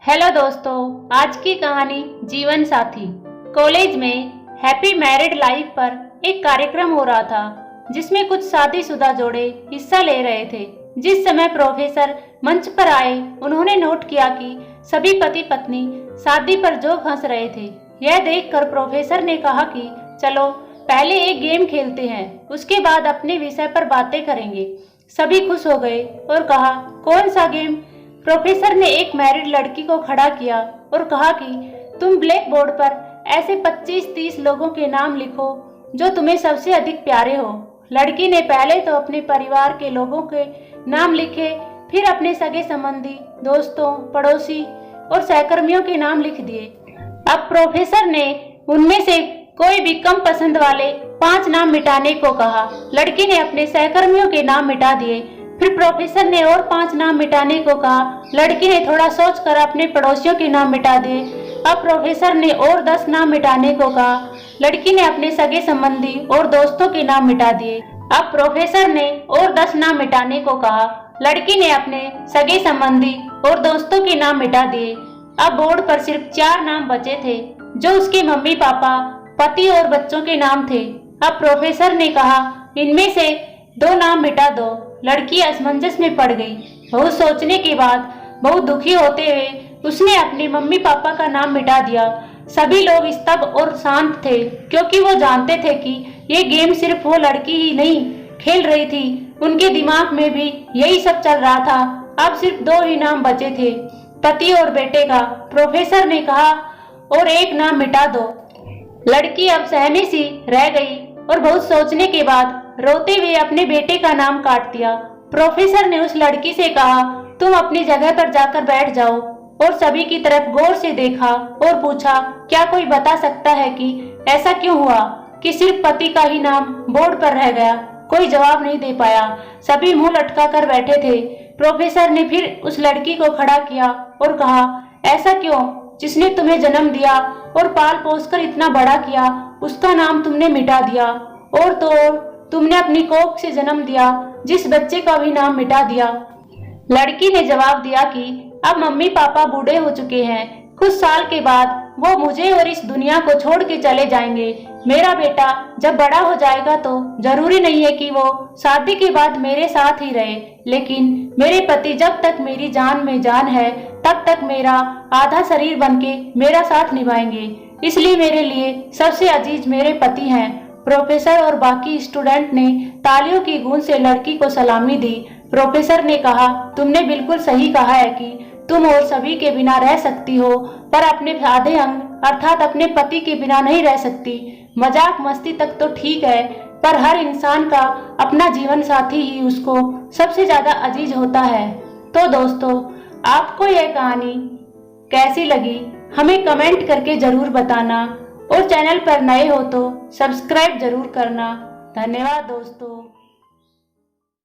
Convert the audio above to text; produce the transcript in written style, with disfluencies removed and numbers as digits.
Hello दोस्तों, आज की कहानी जीवन साथी। कॉलेज में हैप्पी मैरिड लाइफ पर एक कार्यक्रम हो रहा था जिसमें कुछ शादीशुदा जोड़े हिस्सा ले रहे थे। जिस समय प्रोफेसर मंच पर आए, उन्होंने नोट किया कि सभी पति पत्नी शादी पर जोक हंस रहे थे। यह देखकर प्रोफेसर ने कहा कि चलो पहले एक गेम खेलते हैं, उसके बाद अपने विषय पर बातें करेंगे। सभी खुश हो गए और कहा, कौन सा गेम? प्रोफेसर ने एक मैरिड लड़की को खड़ा किया और कहा कि तुम ब्लैक बोर्ड पर ऐसे 25-30 लोगों के नाम लिखो जो तुम्हें सबसे अधिक प्यारे हो। लड़की ने पहले तो अपने परिवार के लोगों के नाम लिखे, फिर अपने सगे संबंधी, दोस्तों, पड़ोसी और सहकर्मियों के नाम लिख दिए। अब प्रोफेसर ने उनमें से कोई भी कम पसंद वाले 5 नाम मिटाने को कहा। लड़की ने अपने सहकर्मियों के नाम मिटा दिए। फिर प्रोफेसर ने और 5 नाम मिटाने को कहा। लड़की ने थोड़ा सोचकर अपने पड़ोसियों के नाम मिटा दिए। अब प्रोफेसर ने और 10 नाम मिटाने को कहा। लड़की ने अपने सगे संबंधी और दोस्तों के नाम मिटा दिए। अब प्रोफेसर ने और 10 नाम मिटाने को कहा। लड़की ने अपने सगे संबंधी और दोस्तों के नाम मिटा दिए। अब बोर्ड पर सिर्फ 4 नाम बचे थे जो उसके मम्मी पापा, पति और बच्चों के नाम थे। अब प्रोफेसर ने कहा, इनमें से 2 नाम मिटा दो। लड़की असमंजस में पड़ गई। बहुत सोचने के बाद, बहुत दुखी होते हुए उसने अपने मम्मी पापा का नाम मिटा दिया। सभी लोग स्तब्ध और शांत थे क्योंकि वो जानते थे कि ये गेम सिर्फ वो लड़की ही नहीं खेल रही थी, उनके दिमाग में भी यही सब चल रहा था। अब सिर्फ 2 ही नाम बचे थे, पति और बेटे का। प्रोफेसर ने कहा, और एक नाम मिटा दो। लड़की अब सहमी सी रह गई और बहुत सोचने के बाद रोते हुए अपने बेटे का नाम काट दिया। प्रोफेसर ने उस लड़की से कहा, तुम अपनी जगह पर जाकर बैठ जाओ, और सभी की तरफ गौर से देखा और पूछा, क्या कोई बता सकता है कि ऐसा क्यों हुआ कि सिर्फ पति का ही नाम बोर्ड पर रह गया? कोई जवाब नहीं दे पाया। सभी मुंह लटका कर बैठे थे। प्रोफेसर ने फिर उस लड़की को खड़ा किया और कहा, ऐसा क्यों? जिसने तुम्हें जन्म दिया और पाल पोस कर इतना बड़ा किया, उसका नाम तुमने मिटा दिया। और तो और तुमने अपनी कोख से जन्म दिया जिस बच्चे का भी नाम मिटा दिया। लड़की ने जवाब दिया कि अब मम्मी पापा बूढ़े हो चुके हैं। कुछ साल के बाद वो मुझे और इस दुनिया को छोड़ के चले जाएंगे। मेरा बेटा जब बड़ा हो जाएगा तो जरूरी नहीं है कि वो शादी के बाद मेरे साथ ही रहे, लेकिन मेरे पति जब तक मेरी जान में जान है तब तक मेरा आधा शरीर बनके मेरा साथ निभाएंगे। इसलिए मेरे लिए सबसे अजीज मेरे पति हैं। प्रोफेसर और बाकी स्टूडेंट ने तालियों की गूंज से लड़की को सलामी दी। प्रोफेसर ने कहा, तुमने बिल्कुल सही कहा है कि तुम और सभी के बिना रह सकती हो, पर अपने आधे अंग अर्थात अपने पति के बिना नहीं रह सकती। मजाक मस्ती तक तो ठीक है, पर हर इंसान का अपना जीवन साथी ही उसको सबसे ज्यादा अजीज होता है। तो दोस्तों, आपको यह कहानी कैसी लगी हमें कमेंट करके जरूर बताना, और चैनल पर नए हो तो सब्सक्राइब जरूर करना। धन्यवाद दोस्तों।